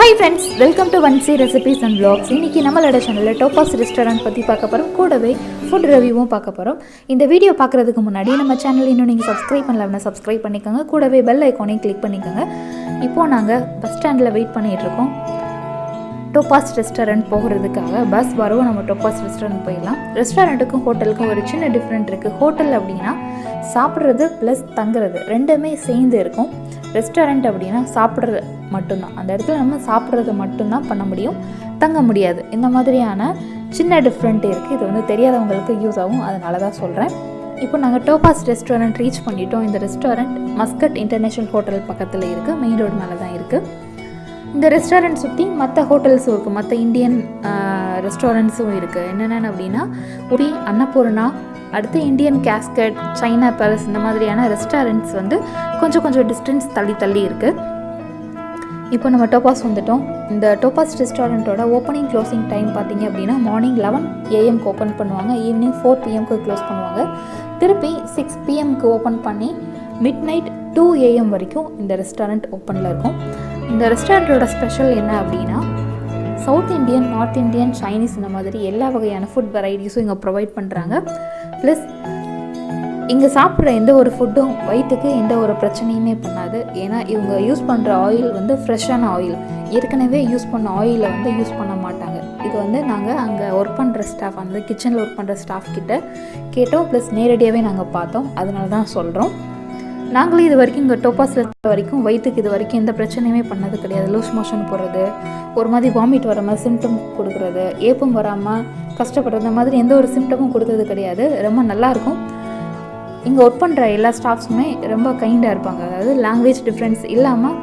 Hi friends, welcome to Vansi Recipes and Vlogs. இன்னைக்கு நம்மளோட சேனல்ல Topaz Restaurant பத்தி பார்க்க போறோம். கூடவே ஃபுட் ரிவ்யூவும் பார்க்க போறோம். இந்த வீடியோ பார்க்கிறதுக்கு முன்னாடி நம்ம சேனலை இன்னும் நீங்க Subscribe பண்ணலனா Subscribe பண்ணிக்கோங்க. கூடவே பெல் ஐகானையும் கிளிக் பண்ணிக்கோங்க. இப்போ நாங்க பஸ் ஸ்டாண்ட்ல வெயிட் பண்ணிட்டு இருக்கோம். Topaz Restaurant போகிறதுக்காக பஸ் வரவும் நம்ம Topaz Restaurant போயிடலாம். ரெஸ்டாரண்ட்டுக்கும் ஹோட்டலுக்கும் ஒரு சின்ன டிஃப்ரெண்ட் இருக்குது. ஹோட்டல் அப்படின்னா சாப்பிட்றது ப்ளஸ் தங்குறது ரெண்டுமே சேர்ந்து இருக்கும். ரெஸ்டாரண்ட் அப்படின்னா சாப்பிட்றது மட்டும்தான், அந்த இடத்துல நம்ம சாப்பிட்றது மட்டும்தான் பண்ண முடியும், தங்க முடியாது. இந்த மாதிரியான சின்ன டிஃப்ரெண்ட் இருக்குது. இது தெரியாதவங்களுக்கு யூஸ் ஆகும், அதனால தான் சொல்கிறேன். இப்போ நாங்கள் Topaz Restaurant ரீச் பண்ணிட்டோம். இந்த ரெஸ்டாரண்ட் மஸ்கட் இன்டர்நேஷ்னல் ஹோட்டல் பக்கத்தில் இருக்குது, மெயின் ரோடு மேலே தான் இருக்குது. இந்த ரெஸ்டாரண்ட் சுற்றி மற்ற ஹோட்டல்ஸும் இருக்குது, மற்ற இந்தியன் ரெஸ்டாரண்ட்ஸும் இருக்குது. என்னென்னு அப்படின்னா உரி, அன்னபூர்ணா, அடுத்து இந்தியன் கேஸ்கட், சைனா பேலஸ், இந்த மாதிரியான ரெஸ்டாரண்ட்ஸ் கொஞ்சம் டிஸ்டன்ஸ் தள்ளி இருக்குது. இப்போ நம்ம Topaz வந்துட்டோம். இந்த Topaz ரெஸ்டாரண்ட்டோட ஓப்பனிங் க்ளோசிங் டைம் பார்த்திங்க அப்படின்னா மார்னிங் 11 AM ஓப்பன் பண்ணுவாங்க, ஈவினிங் 4 PM க்ளோஸ் பண்ணுவாங்க. திருப்பி 6 PM ஓப்பன் பண்ணி மிட் நைட் 2 AM வரைக்கும் இந்த ரெஸ்டாரண்ட் ஓப்பனில் இருக்கும். இந்த ரெஸ்டாரண்ட்டோட ஸ்பெஷல் என்ன அப்படின்னா south Indian, north Indian, Chinese, இந்த மாதிரி எல்லா வகையான ஃபுட் வெரைட்டிஸும் இங்கே ப்ரொவைட் பண்ணுறாங்க. ப்ளஸ் இங்கே சாப்பிட்ற எந்த ஒரு ஃபுட்டும் வயிற்றுக்கு எந்த ஒரு பிரச்சனையுமே பண்ணாது. ஏன்னா இவங்க யூஸ் பண்ணுற ஆயில் ஃப்ரெஷ்ஷான ஆயில், ஏற்கனவே யூஸ் பண்ண ஆயிலை யூஸ் பண்ண மாட்டாங்க. இது நாங்கள் அங்கே ஒர்க் பண்ணுற ஸ்டாஃப், அந்த கிச்சனில் ஒர்க் பண்ணுற ஸ்டாஃப் கிட்ட கேட்டோம், ப்ளஸ் நேரடியாகவே நாங்கள் பார்த்தோம், அதனால தான் சொல்கிறோம். நாங்களே இது வரைக்கும் இங்கே Topazல வரைக்கும் வயிற்றுக்கு இது வரைக்கும் எந்த பிரச்சனையுமே பண்ணது கிடையாது. லூஸ் மோஷன் போடுறது, ஒரு மாதிரி வாமிட் வர மாதிரி சிம்டம் கொடுக்குறது, ஏப்பம் வராமல் கஷ்டப்படுறது, இந்த மாதிரி எந்த ஒரு சிம்டமும் கொடுத்தது கிடையாது. ரொம்ப நல்லாயிருக்கும். இங்கே ஒர்க் பண்ணுற எல்லா ஸ்டாஃப்ஸுமே ரொம்ப கைண்டாக இருப்பாங்க. அதாவது லாங்குவேஜ் டிஃப்ரென்ஸ் இல்லாமல்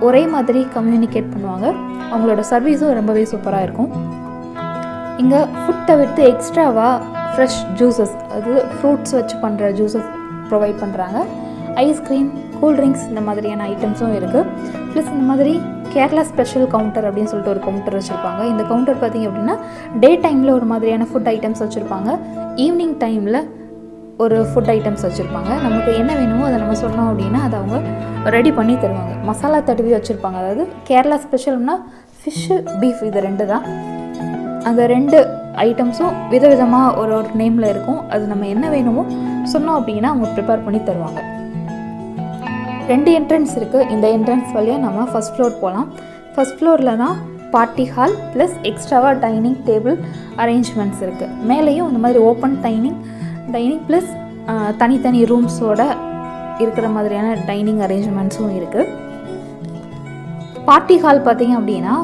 ஒரே மாதிரி கம்யூனிகேட் பண்ணுவாங்க. அவங்களோட சர்வீஸும் ரொம்பவே சூப்பராக இருக்கும். இங்கே ஃபுட் தவிர்த்து எக்ஸ்ட்ராவாக ஃப்ரெஷ் ஜூஸஸ், அது ஃப்ரூட்ஸ் வச்சு பண்ணுற ஜூஸஸ் ப்ரொவைட் பண்ணுறாங்க. ஐஸ்கிரீம், கூல்ட்ரிங்க்ஸ், இந்த மாதிரியான ஐட்டம்ஸும் இருக்குது. ப்ளஸ் இந்த மாதிரி கேரளா ஸ்பெஷல் கவுண்டர் அப்படின்னு சொல்லிட்டு ஒரு கவுண்டர் வச்சுருப்பாங்க. இந்த கவுண்டர் பார்த்திங்க அப்படின்னா டே டைமில் ஒரு மாதிரியான ஃபுட் ஐட்டம்ஸ் வச்சுருப்பாங்க, ஈவினிங் டைமில் ஒரு ஃபுட் ஐட்டம்ஸ் வச்சுருப்பாங்க. நமக்கு என்ன வேணுமோ அதை நம்ம சொன்னோம் அப்படின்னா அதை அவங்க ரெடி பண்ணி தருவாங்க. மசாலா தடவி வச்சுருப்பாங்க. அதாவது கேரளா ஸ்பெஷல்னா ஃபிஷ்ஷு, பீஃப், இது ரெண்டு தான். அந்த ரெண்டு ஐட்டம்ஸும் விதவிதமாக ஒரு நேமில் இருக்கும். அது நம்ம என்ன வேணுமோ சொன்னோம் அப்படின்னா அவங்க ப்ரிப்பேர் பண்ணி தருவாங்க. 2 என்ட்ரன்ஸ் இருக்குது. இந்த என்ட்ரன்ஸ் வழியாக நம்ம ஃபஸ்ட் ஃப்ளோர் போகலாம். ஃபஸ்ட் ஃப்ளோரில் தான் பார்ட்டி ஹால் ப்ளஸ் எக்ஸ்ட்ராவாக டைனிங் டேபிள் அரேஞ்ச்மெண்ட்ஸ் இருக்குது. மேலேயும் இந்த மாதிரி ஓப்பன் டைனிங் ப்ளஸ் தனித்தனி ரூம்ஸோட இருக்கிற மாதிரியான டைனிங் அரேஞ்ச்மெண்ட்ஸும் இருக்குது. பார்ட்டி ஹால் பார்த்திங்க அப்படின்னா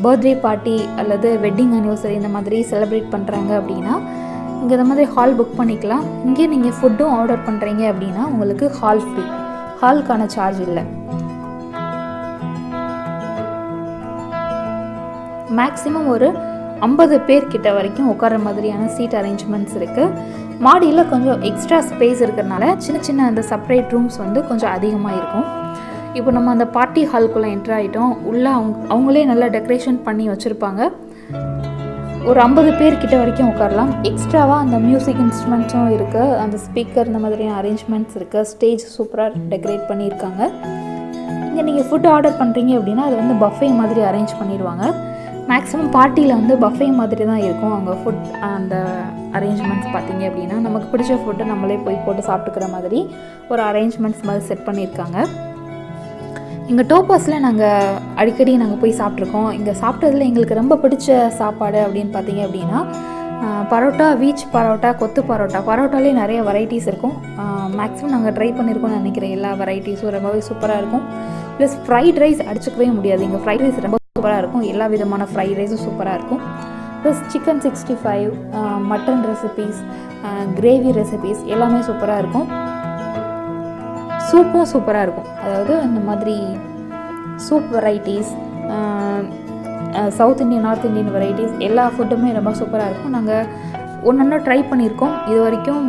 பர்த்டே பார்ட்டி அல்லது வெட்டிங் அனிவர்சரி இந்த மாதிரி செலிப்ரேட் பண்ணுறாங்க அப்படின்னா இங்கே இந்த மாதிரி ஹால் புக் பண்ணிக்கலாம். இங்கே நீங்கள் ஃபுட்டும் ஆர்டர் பண்ணுறீங்க அப்படின்னா உங்களுக்கு ஹால் ஃப்ரீ, ஹாலுக்கான சார்ஜ் இல்லை. மேக்ஸிமம் ஒரு 50 பேர் கிட்ட வரைக்கும் உட்கார மாதிரியான சீட் அரேஞ்ச்மெண்ட்ஸ் இருக்குது. மாடியில் கொஞ்சம் எக்ஸ்ட்ரா ஸ்பேஸ் இருக்கிறதுனால சின்ன அந்த செப்பரேட் ரூம்ஸ் கொஞ்சம் அதிகமாக இருக்கும். இப்போ நம்ம அந்த பார்ட்டி ஹாலுக்குள்ளே என்ட்ரு ஆகிட்டோம். உள்ளே அவங்களே நல்லா டெக்கரேஷன் பண்ணி வச்சுருப்பாங்க. ஒரு 50 பேர் கிட்ட வரைக்கும் உட்காரலாம். எக்ஸ்ட்ராவாக அந்த மியூசிக் இன்ஸ்ட்ருமெண்ட்ஸும் இருக்குது, அந்த ஸ்பீக்கர், இந்த மாதிரியான அரேஞ்ச்மெண்ட்ஸ் இருக்குது. ஸ்டேஜ் சூப்பராக டெக்கரேட் பண்ணியிருக்காங்க. இங்கே நீங்கள் ஃபுட் ஆர்டர் பண்ணுறீங்க அப்படின்னா அது பஃபே மாதிரி அரேஞ்ச் பண்ணிடுவாங்க. மேக்ஸிமம் பார்ட்டியில் பஃபே மாதிரி தான் இருக்கும் அவங்க ஃபுட். அந்த அரேஞ்ச்மெண்ட்ஸ் பார்த்திங்க அப்படின்னா நமக்கு பிடிச்ச ஃபுட்டை நம்மளே போய் போட்டு சாப்பிட்டுக்கிற மாதிரி ஒரு அரேஞ்ச்மெண்ட்ஸ் மாதிரி செட் பண்ணியிருக்காங்க. இங்கே Topazல நாங்கள் அடிக்கடி போய் சாப்பிட்ருக்கோம். இங்கே சாப்பிட்டதில் எங்களுக்கு ரொம்ப பிடிச்ச சாப்பாடு அப்படின்னு பார்த்திங்க அப்படின்னா பரோட்டா, வீச் பரோட்டா, கொத்து பரோட்டாலே நிறைய வெரைட்டிஸ் இருக்கும். மேக்ஸிமம் நாங்கள் ட்ரை பண்ணியிருக்கோம்னு நினைக்கிறேன். எல்லா வெரைட்டிஸும் ரொம்பவே சூப்பராக இருக்கும். ப்ளஸ் ஃப்ரைட் ரைஸ் அடிச்சுக்கவே முடியாது. இங்கே ஃப்ரைட் ரைஸ் ரொம்ப சூப்பராக இருக்கும். எல்லா விதமான ஃப்ரைட் ரைஸும் சூப்பராக இருக்கும். Plus chicken 65, mutton recipes, gravy recipes எல்லாமே சூப்பராக இருக்கும். சூப்பும் சூப்பராக இருக்கும். அதாவது இந்த மாதிரி soup varieties, south Indian, north Indian varieties எல்லா ஃபுட்டுமே ரொம்ப சூப்பராக இருக்கும். நாங்கள் ஒன்று ட்ரை பண்ணியிருக்கோம். இது வரைக்கும்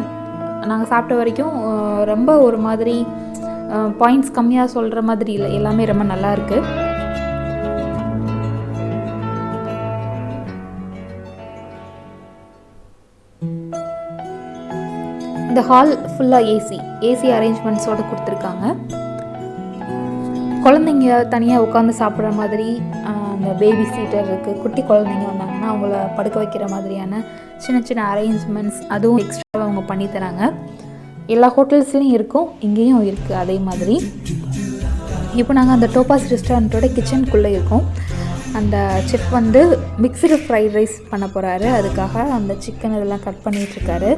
நாங்கள் சாப்பிட்ட வரைக்கும் ரொம்ப ஒரு மாதிரி பாயிண்ட்ஸ் கம்மியாக சொல்கிற மாதிரி இல்லை, எல்லாமே ரொம்ப நல்லா இருக்குது. இந்த ஹால் ஃபுல்லாக ஏசி அரேஞ்ச்மெண்ட்ஸோடு கொடுத்துருக்காங்க. குழந்தைங்க தனியாக உட்காந்து சாப்பிட்ற மாதிரி அந்த பேபி சீட்டர் இருக்குது. குட்டி குழந்தைங்க வந்தாங்கன்னா அவங்கள படுக்க வைக்கிற மாதிரியான சின்ன சின்ன அரேஞ்ச்மெண்ட்ஸ் அதுவும் எக்ஸ்ட்ராவாக அவங்க பண்ணித்தராங்க. எல்லா ஹோட்டல்ஸ்லேயும் இருக்கும், இங்கேயும் இருக்குது அதே மாதிரி. இப்போ நாங்கள் அந்த டோபாஸ் ரெஸ்டாரண்ட்டோட கிச்சனுக்குள்ளே இருக்கோம். அந்த செஃப் வந்து மிக்சடு ஃப்ரைட் ரைஸ் பண்ண போகிறாரு. அதுக்காக அந்த சிக்கன் இதெல்லாம் கட் பண்ணிகிட்ருக்காரு.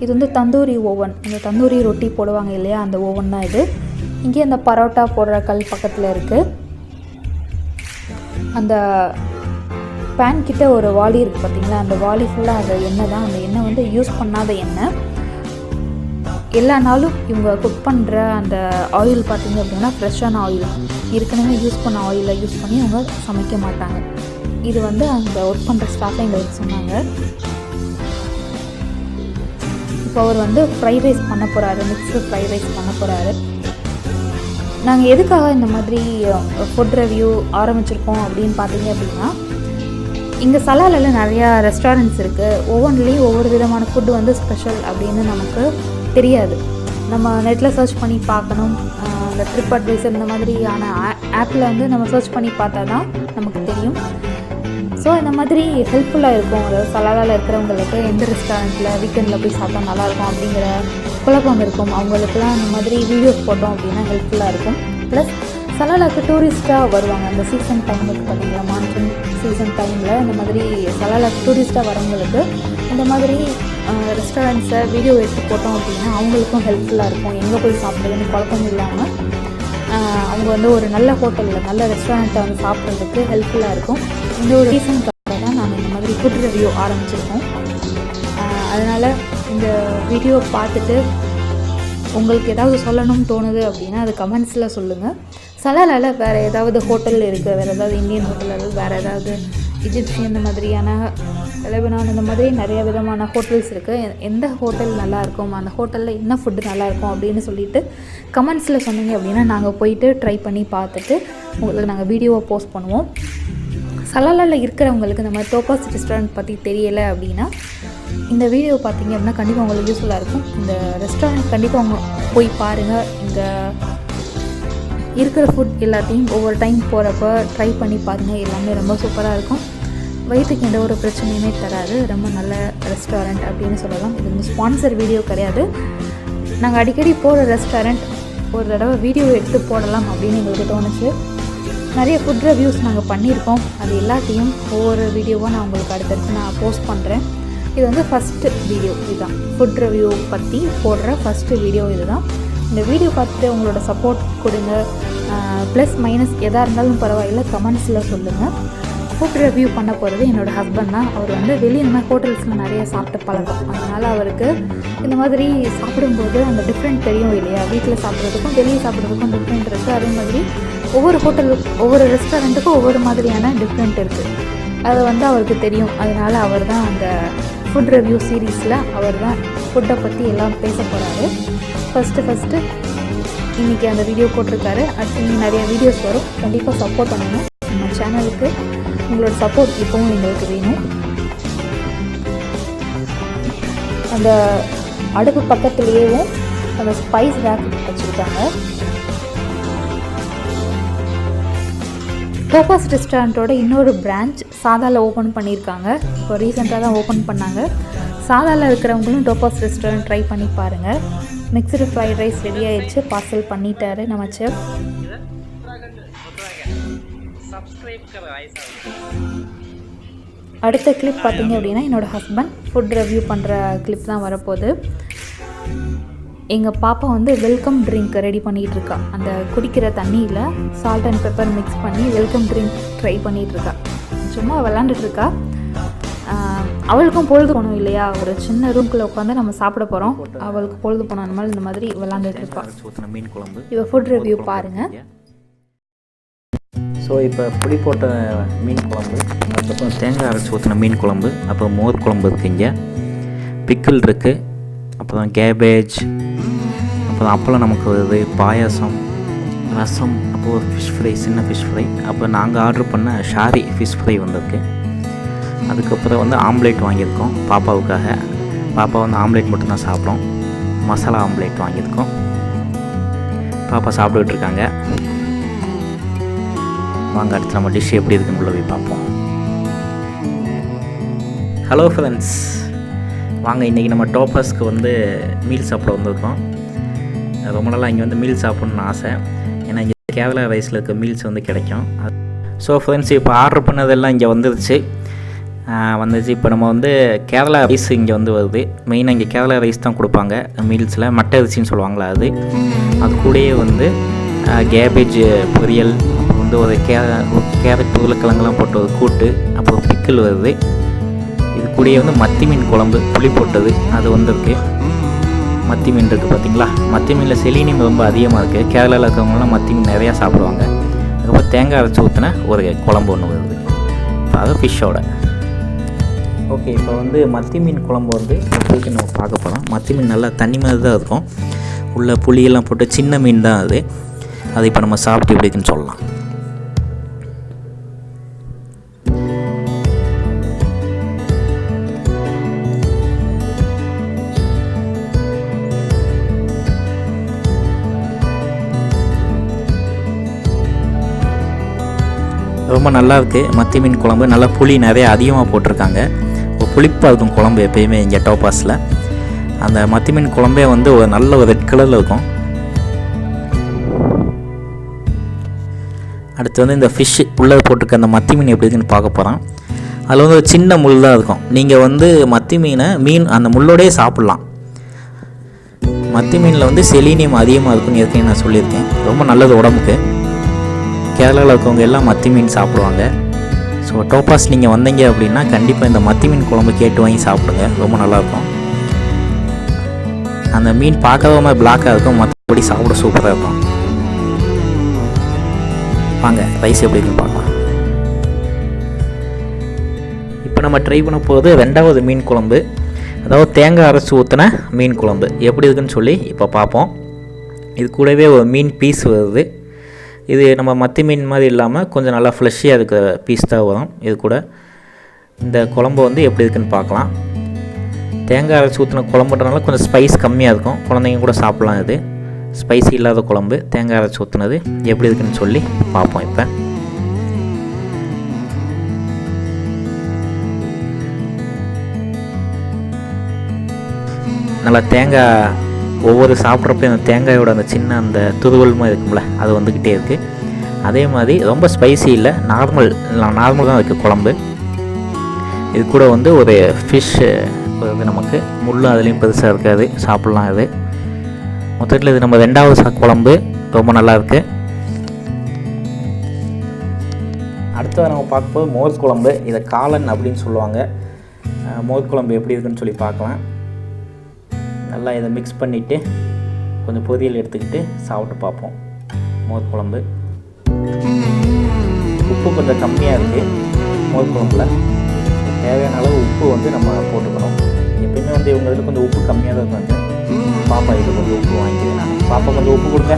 இது வந்து தந்தூரி ஓவன், அந்த தந்தூரி ரொட்டி போடுவாங்க இல்லையா, அந்த ஓவன் தான் இது. இங்கே அந்த பரோட்டா போடுற கல் பக்கத்தில் இருக்குது. அந்த பேன் கிட்ட ஒரு வாளி இருக்குது பார்த்தீங்களா, அந்த வாளி ஃபுல்லாக அந்த எண்ணெய் தான். அந்த எண்ணெய் வந்து யூஸ் பண்ணாத எண்ணெய். எல்லா நாளும் இவங்க குக் பண்ணுற அந்த ஆயில் பார்த்திங்க அப்படின்னா ஃப்ரெஷ்ஷான ஆயில், ஏற்கனவே யூஸ் பண்ண ஆயிலை யூஸ் பண்ணி அவங்க சமைக்க மாட்டாங்க. இது வந்து அந்த ஒர்க் பண்ணுற ஸ்டாஃபை எங்களுக்கு சொன்னாங்க. இப்போ அவர் வந்து ஃப்ரைட் ரைஸ் பண்ண போகிறாரு, மிக்ஸ்டு ஃப்ரைட் ரைஸ் பண்ண போகிறாரு. நாங்கள் எதுக்காக இந்த மாதிரி ஃபுட் ரிவ்யூ ஆரம்பிச்சிருக்கோம் அப்படின்னு பார்த்தீங்க அப்படின்னா, இங்கே சலாலில் நிறையா ரெஸ்டாரண்ட்ஸ் இருக்குது. ஒவ்வொன்றுலேயும் ஒவ்வொரு விதமான ஃபுட்டு வந்து ஸ்பெஷல் அப்படின்னு நமக்கு தெரியாது. நம்ம நெட்டில் சர்ச் பண்ணி பார்க்கணும். இந்த ட்ரிப் அட்வைசர் இந்த மாதிரியான ஆப்பில் வந்து நம்ம சர்ச் பண்ணி பார்த்தா தான் நமக்கு தெரியும். ஸோ இந்த மாதிரி ஹெல்ப்ஃபுல்லாக இருக்கும். அதாவது சலாலாவில் இருக்கிறவங்களுக்கு எந்த ரெஸ்டாரண்ட்டில் வீக்கெண்டில் போய் சாப்பிட்டா நல்லாயிருக்கும் அப்படிங்கிற குழப்பம் இருக்கும். அவங்களுக்குலாம் இந்த மாதிரி வீடியோஸ் போட்டோம் அப்படின்னா ஹெல்ப்ஃபுல்லாக இருக்கும். ப்ளஸ் சலாலாவுக்கு டூரிஸ்ட்டாக வருவாங்க. அந்த சீசன் டைமுக்கு பார்த்தீங்களா, மான்சூன் சீசன் டைமில் இந்த மாதிரி சலாலாவுக்கு டூரிஸ்ட்டாக வரவங்களுக்கு இந்த மாதிரி ரெஸ்டாரண்ட்ஸை வீடியோ எடுத்து போட்டோம் அப்படின்னா அவங்களுக்கும் ஹெல்ப்ஃபுல்லாக இருக்கும். எங்கே போய் சாப்பிட்றதுன்னு குழப்பம் இல்லாமல் அவங்க வந்து ஒரு நல்ல ஹோட்டலில் நல்ல ரெஸ்டாரண்ட்டை வந்து சாப்பிட்றதுக்கு ஹெல்ப்ஃபுல்லாக இருக்கும். இந்த ஒரு ரீசனுக்காக தான் நாங்கள் இந்த மாதிரி ஃபுட் ரிவ்யூ ஆரம்பிச்சிருக்கோம். அதனால் இந்த வீடியோ பார்த்துட்டு உங்களுக்கு ஏதாவது சொல்லணும்னு தோணுது அப்படின்னா அது கமெண்ட்ஸில் சொல்லுங்கள். சலாலாவில் வேறு ஏதாவது ஹோட்டல் இருக்குது, வேறு ஏதாவது இந்தியன் ஹோட்டல், வேறு ஏதாவது இஜிப்சியன் இந்த மாதிரியான லெபனான் இந்த மாதிரி நிறைய விதமான ஹோட்டல்ஸ் இருக்குது. எந்த ஹோட்டல் நல்லாயிருக்கும், அந்த ஹோட்டலில் என்ன ஃபுட்டு நல்லாயிருக்கும் அப்படின்னு சொல்லிட்டு கமெண்ட்ஸில் சொன்னீங்க அப்படின்னா நாங்கள் போயிட்டு ட்ரை பண்ணி பார்த்துட்டு உங்களுக்கு நாங்கள் வீடியோவை போஸ்ட் பண்ணுவோம். சலாலாவில் இருக்கிறவங்களுக்கு இந்த மாதிரி டோபாஸ் ரெஸ்டாரண்ட் பற்றி தெரியலை அப்படின்னா இந்த வீடியோ பார்த்தீங்க அப்படின்னா கண்டிப்பாக உங்களுக்கு யூஸ்ஃபுல்லாக இருக்கும். இந்த ரெஸ்டாரண்ட் கண்டிப்பாக அவங்க போய் பாருங்கள். இங்கே இருக்கிற ஃபுட் எல்லாத்தையும் ஒவ்வொரு டைம் போகிறப்ப ட்ரை பண்ணி பாருங்கள். எல்லாமே ரொம்ப சூப்பராக இருக்கும். வயிற்றுக்கு எந்த ஒரு பிரச்சனையுமே தராது. ரொம்ப நல்ல ரெஸ்டாரண்ட் அப்படின்னு சொல்லலாம். இது வந்து ஸ்பான்சர் வீடியோ கிடையாது. நாங்கள் அடிக்கடி போகிற ரெஸ்டாரண்ட் ஒரு தடவை வீடியோ எடுத்து போடலாம் அப்படின்னு எங்களுக்கு தோணுச்சு. நிறைய ஃபுட் ரிவ்யூஸ் நாங்கள் பண்ணியிருக்கோம். அது எல்லாத்தையும் ஒவ்வொரு வீடியோவாக நான் உங்களுக்கு அடுத்தடுத்து நான் போஸ்ட் பண்ணுறேன். இது வந்து ஃபஸ்ட்டு வீடியோ, இதுதான் ஃபுட் ரிவ்யூ பற்றி போடுற ஃபஸ்ட்டு வீடியோ இதுதான். இந்த வீடியோ பார்த்துட்டு உங்களோட சப்போர்ட் கொடுங்க. ப்ளஸ் மைனஸ் எதாக இருந்தாலும் பரவாயில்லை, கமெண்ட்ஸில் சொல்லுங்கள். ஃபுட் ரிவ்யூ பண்ண போகிறது என்னோடய ஹஸ்பண்ட் தான். அவர் வந்து வெளியே இந்த மாதிரி ஹோட்டல்ஸில் நிறைய சாப்பிட்டு பழக்கம். அதனால் அவருக்கு இந்த மாதிரி சாப்பிடும்போது அந்த டிஃப்ரெண்ட் தெரியும் இல்லையா, வீட்டில் சாப்பிட்றதுக்கும் வெளியே சாப்பிட்றதுக்கும் டிஃப்ரெண்ட் இருக்குது. அதே மாதிரி ஒவ்வொரு ஒவ்வொரு ரெஸ்டாரண்ட்டுக்கும் ஒவ்வொரு மாதிரியான டிஃப்ரெண்ட் இருக்குது. அது வந்து அவருக்கு தெரியும். அதனால் அவர் தான் அந்த ஃபுட் ரிவ்யூ சீரீஸில் அவர் தான் ஃபுட்டை பற்றி எல்லாம் பேச போகிறாரு. ஃபஸ்ட்டு இன்றைக்கி அந்த வீடியோ போட்டிருக்காரு. அடுத்து இன்னும் நிறைய வீடியோஸ் வரும். கண்டிப்பாக சப்போர்ட் பண்ணுங்கள். நம்ம சேனலுக்கு உங்களோட சப்போர்ட் இப்போவும் எங்களுக்கு வேணும். அந்த அடுப்பு பக்கத்துலேயும் அந்த ஸ்பைஸ் ரேக் வச்சுருக்காங்க. டோபாஸ் ரெஸ்டாரண்ட்டோட இன்னொரு பிரான்ச் சாதாவில் ஓப்பன் பண்ணியிருக்காங்க. இப்போ ரீசெண்டாக தான் ஓப்பன் பண்ணாங்க. சாதாவில் இருக்கிறவங்களும் டோபாஸ் ரெஸ்டாரண்ட் ட்ரை பண்ணி பாருங்கள். மிக்சடு ஃப்ரைட் ரைஸ் ரெடி ஆயிடுச்சு, பார்சல் பண்ணிட்டாரு நம்ம செஃப். அடுத்த கிளிப் பார்த்தீங்க அப்படின்னா என்னோடய ஹஸ்பண்ட் ஃபுட் ரிவ்யூ பண்ணுற கிளிப் தான் வரப்போகுது. எங்கள் பாப்பா வந்து வெல்கம் ட்ரிங்க் ரெடி பண்ணிகிட்ருக்கா. அந்த குடிக்கிற தண்ணியில் சால்ட் அண்ட் பெப்பர் மிக்ஸ் பண்ணி வெல்கம் ட்ரிங்க் ட்ரை பண்ணிகிட்ருக்கா. சும்மா விளாண்டுட்ருக்கா. அவளுக்கும் பொழுது போகணும் இல்லையா, ஒரு சின்ன ரூம்குள்ளே உட்காந்து நம்ம சாப்பிட போகிறோம். அவளுக்கு பொழுது போனோம் அந்த மாதிரி இந்த மாதிரி விளாண்டுட்ருப்பா. இவள் ஃபுட் ரிவ்யூ பாருங்கள். ஸோ இப்போ புளி போட்ட மீன் குழம்பு, அதுக்கப்புறம் தேங்காய் அரைச்சி ஊற்றின மீன் குழம்பு, அப்புறம் மோர் குழம்பு இருக்குது, இங்கே பிக்கிள் இருக்குது, அப்புறம் கேபேஜ், அப்புறம் அப்பளம் நமக்கு வருது, பாயாசம், ரசம், அப்புறம் ஃபிஷ் ஃப்ரை, சின்ன ஃபிஷ் ஃப்ரை, அப்புறம் நாங்கள் ஆர்டர் பண்ண ஷாரி ஃபிஷ் ஃப்ரை வந்திருக்கு. அதுக்கப்புறம் வந்து ஆம்லேட் வாங்கியிருக்கோம் பாப்பாவுக்காக. பாப்பா வந்து ஆம்லேட் மட்டும்தான் சாப்பிடும். மசாலா ஆம்லேட் வாங்கியிருக்கோம். பாப்பா சாப்பிட்டுக்கிட்டு இருக்காங்க. வாங்க அடுத்து நம்ம டிஷ் எப்படி இருக்குன்னு உள்ள போய் பார்ப்போம். ஹலோ ஃப்ரெண்ட்ஸ், வாங்க இன்றைக்கி நம்ம டோபாஸ்க்கு வந்து மீல் சாப்பிட வந்திருக்கோம். ரொம்ப நாளாக இங்கே வந்து மீல் சாப்பிட்ணுன்னு ஆசை. ஏன்னா இங்கே கேரளா ரைஸில் இருக்க மீல்ஸ் வந்து கிடைக்கும். ஸோ ஃப்ரெண்ட்ஸ், இப்போ ஆர்டர் பண்ணதெல்லாம் இங்கே வந்துருச்சு. இப்போ நம்ம வந்து கேரளா ரைஸ் இங்கே வந்து வருது. மெயினாக இங்கே கேரளா ரைஸ் தான் கொடுப்பாங்க மீல்ஸில். மட்டை அரிசின்னு சொல்லுவாங்களா அது கூடயே வந்து கேபேஜ் பொரியல், அப்புறம் வந்து ஒரு கேரட் உருளைக்கிழங்கெல்லாம் போட்டு ஒரு கூட்டு, அப்புறம் பிக்கிள் வருது. இது கூடயே வந்து மத்தி மீன் குழம்பு புளி போட்டது அது வந்துருக்கு. மத்தி மீன் இருக்குது பார்த்தீங்களா. மத்தி மீனில் செலினியம் ரொம்ப அதிகமாக இருக்குது. கேரளாவில் இருக்கிறவங்களாம் மத்தி மீன் நிறையா சாப்பிடுவாங்க. அதுக்கப்புறம் தேங்காய் அரைச்சி ஊற்றின ஒரு குழம்பு ஒன்று வருது. அது ஃபிஷ்ஷோட. ஓகே, இப்போ வந்து மத்தி மீன் குழம்பு வந்து எப்படிக்கு நம்ம பார்க்க போகிறோம். மத்தி மீன் நல்லா தண்ணி மாதிரி தான் இருக்கும். உள்ள புளியெல்லாம் போட்டு சின்ன மீன் தான் அது இப்போ நம்ம சாப்பிட்டு எப்படிக்குன்னு சொல்லலாம். ரொம்ப நல்லாயிருக்கு மத்தி மீன் குழம்பு. நல்லா புளி நிறைய அதிகமாக போட்டிருக்காங்க. புளிப்பாக இருக்கும் குழம்பு எப்போயுமே இங்கே டோபாஸில். அந்த மத்தி மீன் குழம்பே வந்து ஒரு நல்ல ஒரு ரெட் கலரில் இருக்கும். அடுத்து வந்து இந்த ஃபிஷ்ஷு உள்ளே போட்டிருக்க அந்த மத்தி மீன் எப்படி இருக்குன்னு பார்க்க போகிறோம். அதில் வந்து ஒரு சின்ன முள் தான் இருக்கும். நீங்கள் வந்து மத்தி மீன் அந்த முள்ளோடையே சாப்பிட்லாம். மத்தி மீனில் வந்து செலினியம் அதிகமாக இருக்குன்னு ஏற்கனவே நான் சொல்லியிருக்கேன். ரொம்ப நல்லது உடம்புக்கு. கேரளாவில் இருக்கவங்க எல்லாம் மத்தி மீன் சாப்பிடுவாங்க. ஸோ டோபாஸ் நீங்கள் வந்தீங்க அப்படின்னா கண்டிப்பாக இந்த மத்தி மீன் குழம்பு கேட்டு வாங்கி சாப்பிடுங்க. ரொம்ப நல்லாயிருக்கும். அந்த மீன் பார்க்காம பிளாக்காக இருக்கும், மற்றபடி சாப்பிட சூப்பராக இருக்கும். வாங்க ரைஸ் எப்படி இருக்குன்னு பார்க்கலாம். இப்போ நம்ம ட்ரை பண்ண போகிறது 2வது மீன் குழம்பு. அதாவது தேங்காய் அரைச்சி ஊற்றின மீன் குழம்பு எப்படி இருக்குன்னு சொல்லி இப்போ பார்ப்போம். இது கூடவே ஒரு மீன் பீஸ் வருது. இது நம்ம மத்தி மீன் மாதிரி இல்லாமல் கொஞ்சம் நல்லா ஃப்ளஷியாக இருக்கிற பீஸ் தான் வரும். இது கூட இந்த குழம்பு வந்து எப்படி இருக்குன்னு பார்க்கலாம். தேங்காய் அரைச்சி ஊற்றின குழம்புன்றனால கொஞ்சம் ஸ்பைஸ் கம்மியாக இருக்கும். குழந்தைங்க கூட சாப்பிட்லாம். இது ஸ்பைசி இல்லாத குழம்பு தேங்காய் அரைச்சி ஊற்றினது எப்படி இருக்குன்னு சொல்லி பார்ப்போம். இப்போ நல்லா தேங்காய் ஒவ்வொரு சாப்பிட்றப்பையும் அந்த தேங்காயோட அந்த சின்ன அந்த துருவல்மா இருக்கும்ல அது வந்துக்கிட்டே இருக்குது. அதே மாதிரி ரொம்ப ஸ்பைசி இல்லை, நார்மல் தான் இருக்குது குழம்பு. இது கூட வந்து ஒரு ஃபிஷ் வந்து நமக்கு முள் அதுலேயும் பெருசாக இருக்காது, சாப்பிட்லாம். இது மொத்தத்தில் இது நம்ம 2வது குழம்பு. ரொம்ப நல்லாயிருக்கு. அடுத்தது நம்ம பார்க்கும்போது மோர் குழம்பு. இதை காளான் அப்படின்னு சொல்லுவாங்க. மோர் குழம்பு எப்படி இருக்குன்னு சொல்லி பார்க்கலாம். நல்லா இதை மிக்ஸ் பண்ணிவிட்டு கொஞ்சம் பொரியல் எடுத்துக்கிட்டு சாப்பிட்டு பார்ப்போம். மோர் குழம்பு உப்பு கொஞ்சம் கம்மியாக இருக்குது. மோர் குழம்புல தேவையான அளவு உப்பு வந்து நம்ம போட்டுக்கணும். எப்பயுமே வந்து இவங்க இதில் கொஞ்சம் உப்பு கம்மியாக தான் இருக்காங்க. பாப்பா இது கொஞ்சம் உப்பு வாங்கிக்கிறேன் நான். பாப்பா கொஞ்சம் உப்பு கொடுங்க.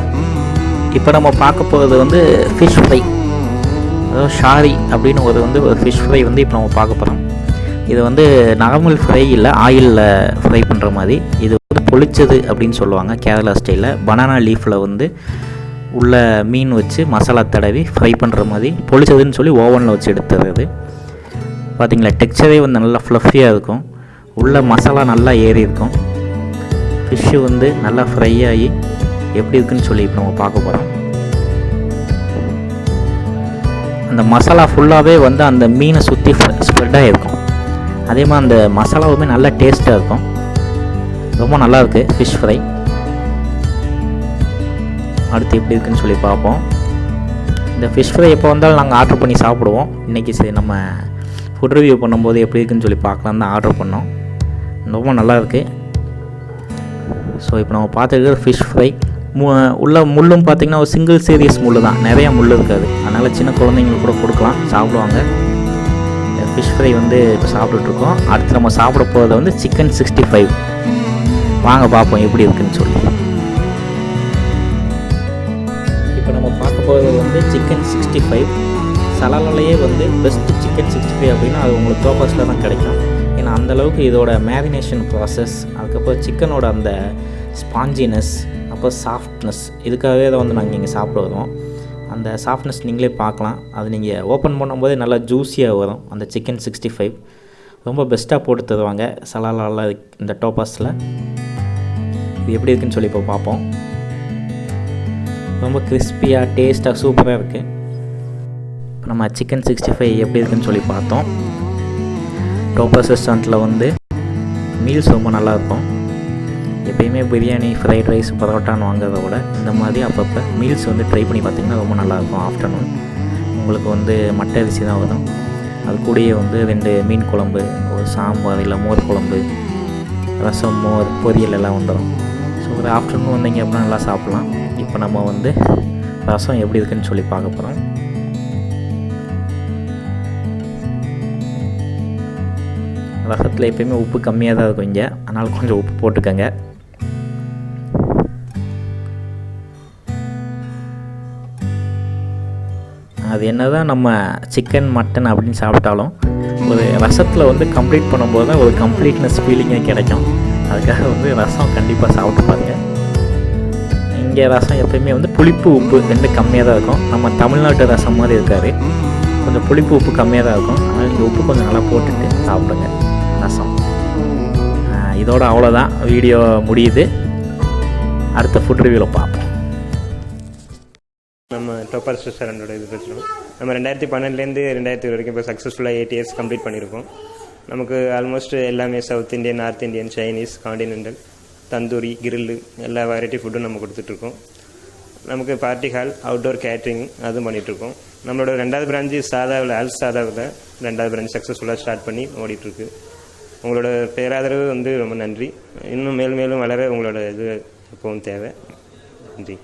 இப்போ நம்ம பார்க்க போகிறது வந்து ஃபிஷ் ஃப்ரை. அதாவது ஷாரி அப்படின்னு ஒரு ஃபிஷ் ஃப்ரை வந்து இப்போ நம்ம பார்க்க போகிறோம். இது வந்து நார்மல் ஃப்ரை இல்லை, ஆயிலில் ஃப்ரை பண்ணுற மாதிரி. இது வந்து பொளிச்சது அப்படின்னு சொல்லுவாங்க கேரளா ஸ்டைலில். பனானா லீஃபில் வந்து உள்ள மீன் வச்சு மசாலா தடவி ஃப்ரை பண்ணுற மாதிரி பொளிச்சதுன்னு சொல்லி ஓவனில் வச்சு எடுத்துறது. பார்த்திங்களா, டெக்ஸ்சரே வந்து நல்லா ஃப்ளஃபியாக இருக்கும். உள்ள மசாலா நல்லா ஏறி இருக்கும். ஃபிஷ்ஷு வந்து நல்லா ஃப்ரை ஆகி எப்படி இருக்குன்னு சொல்லி இப்போ நம்ம பார்க்க போகிறோம். அந்த மசாலா ஃபுல்லாகவே வந்து அந்த மீனை சுற்றி ஸ்ப்ரெட்டாக இருக்கும். அதே மாதிரி அந்த மசாலாவுமே நல்லா டேஸ்ட்டாக இருக்கும். ரொம்ப நல்லாயிருக்கு ஃபிஷ் ஃப்ரை. அடுத்து எப்படி இருக்குன்னு சொல்லி பார்ப்போம். இந்த ஃபிஷ் ஃப்ரை எப்போ வந்தாலும் நாங்கள் ஆர்டர் பண்ணி சாப்பிடுவோம். இன்றைக்கி சரி நம்ம ஃபுட் ரிவ்யூ பண்ணும்போது எப்படி இருக்குன்னு சொல்லி பார்க்கலாம் தான் ஆர்டர் பண்ணோம். ரொம்ப நல்லாயிருக்கு. ஸோ இப்போ நம்ம பார்த்துருக்கிற ஃபிஷ் ஃப்ரை உள்ள முள்ளும் பார்த்திங்கன்னா ஒரு சிங்கிள் சீரியஸ் முள் தான், நிறையா முள் இருக்காது. அதனால் சின்ன குழந்தைங்களுக்கு கூட கொடுக்கலாம், சாப்பிடுவாங்க. ஃபிஷ் ஃப்ரை வந்து இப்போ சாப்பிட்டுட்ருக்கோம். அடுத்து நம்ம சாப்பிட போகிறத வந்து சிக்கன் 65. வாங்க பார்ப்போம் எப்படி இருக்குன்னு சொல்லி. இப்போ நம்ம பார்க்க போகிறது வந்து சிக்கன் 65. சலாலாலேயே வந்து பெஸ்ட்டு சிக்கன் 65 அப்படின்னா அது உங்களுக்கு டோபாஸில் தான் கிடைக்கும். ஏன்னா அந்தளவுக்கு இதோட மேரினேஷன் ப்ராசஸ், அதுக்கப்புறம் சிக்கனோட அந்த ஸ்பாஞ்சினஸ், ப்ராப்பர் சாஃப்ட்னஸ், இதுக்காகவே அதை வந்து நாங்கள் இங்கே சாப்பிட வருவோம். அந்த சாஃப்ட்னஸ் நீங்களே பார்க்கலாம். அது நீங்கள் ஓப்பன் பண்ணும்போதே நல்லா ஜூஸியாக வரும். அந்த சிக்கன் 65 ரொம்ப பெஸ்ட்டாக போட்டு தருவாங்க சலாலாவில், இந்த டோபாஸில். இது எப்படி இருக்குன்னு சொல்லி இப்போ பார்ப்போம். ரொம்ப கிறிஸ்பியாக டேஸ்ட்டாக சூப்பராக இருக்குது. இப்போ நம்ம சிக்கன் 65 எப்படி இருக்குன்னு சொல்லி பார்த்தோம். டோபாஸ் ரெஸ்டாரண்ட்டில் வந்து மீல்ஸ் ரொம்ப நல்லாயிருக்கும். எப்பயுமே பிரியாணி, ஃப்ரைட் ரைஸ், பரோட்டான்னு வாங்குறத விட இந்த மாதிரி அப்பப்போ மீல்ஸ் வந்து ட்ரை பண்ணி பார்த்திங்கன்னா ரொம்ப நல்லாயிருக்கும். ஆஃப்டர்நூன் உங்களுக்கு வந்து மட்டை அரிசி தான் வரும். அது கூடயே வந்து 2 மீன் குழம்பு, ஒரு சாம்பார் இல்லை மோர் குழம்பு, ரசம், மோர், பொரியல் எல்லாம் வந்துடும். ஸோ ஒரு ஆஃப்டர்நூன் வந்தீங்க அப்படின்னா நல்லா சாப்பிட்லாம். இப்போ நம்ம வந்து ரசம் எப்படி இருக்குன்னு சொல்லி பார்க்க போகிறோம். ரசத்தில் எப்பயுமே உப்பு கம்மியாக தான் இருக்கும் இங்கே, அதனால் கொஞ்சம் உப்பு போட்டுக்கோங்க. அது என்ன தான் நம்ம சிக்கன், மட்டன் அப்படின்னு சாப்பிட்டாலும் ஒரு ரசத்தில் வந்து கம்ப்ளீட் பண்ணும்போது தான் ஒரு கம்ப்ளீட்னஸ் ஃபீலிங்கே கிடைக்கும். அதுக்காக வந்து ரசம் கண்டிப்பாக சாப்பிட்டு பாருங்கள். இங்கே ரசம் எப்பயுமே வந்து புளிப்பு, உப்பு 2 கம்மியாக தான் இருக்கும். நம்ம தமிழ்நாட்டு ரசம் மாதிரி இருக்காது, கொஞ்சம் புளிப்பு, உப்பு கம்மியாக தான் இருக்கும். அதனால் இங்கே உப்பு கொஞ்சம் நல்லா போட்டுட்டு சாப்பிடுங்க ரசம். இதோட அவ்வளோதான், வீடியோ முடியுது. அடுத்த ஃபுட் ரிவ்யூவில் பார்ப்போம். நம்ம டோபாஸ் ரெஸ்டாரண்ட்டோட இது பேசுகிறோம். நம்ம 2012லேருந்து 2020 வரைக்கும் இப்போ சக்ஸஸ்ஃபுல்லாக 8 இயர்ஸ் கம்ப்ளீட் பண்ணியிருக்கோம். நமக்கு ஆல்மோஸ்ட் எல்லாமே south Indian, north Indian, Chinese, continental, tandoori, grill எல்லா வெரைட்டி ஃபுட்டும் நம்ம கொடுத்துட்ருக்கோம். நமக்கு பார்ட்டி ஹால், அவுட்டோர் கேட்ரிங் அதுவும் பண்ணிகிட்ருக்கோம். நம்மளோட 2வது பிரான்ச்சு சாதாவில், சாதாவில் 2வது பிரான்ச் சக்ஸஸ்ஃபுல்லாக ஸ்டார்ட் பண்ணி ஓடிட்டுருக்கு. உங்களோட பேராதரவு வந்து ரொம்ப நன்றி. இன்னும் மேலும் மேலும் வளர உங்களோட இது எப்பவும் தேவை. நன்றி.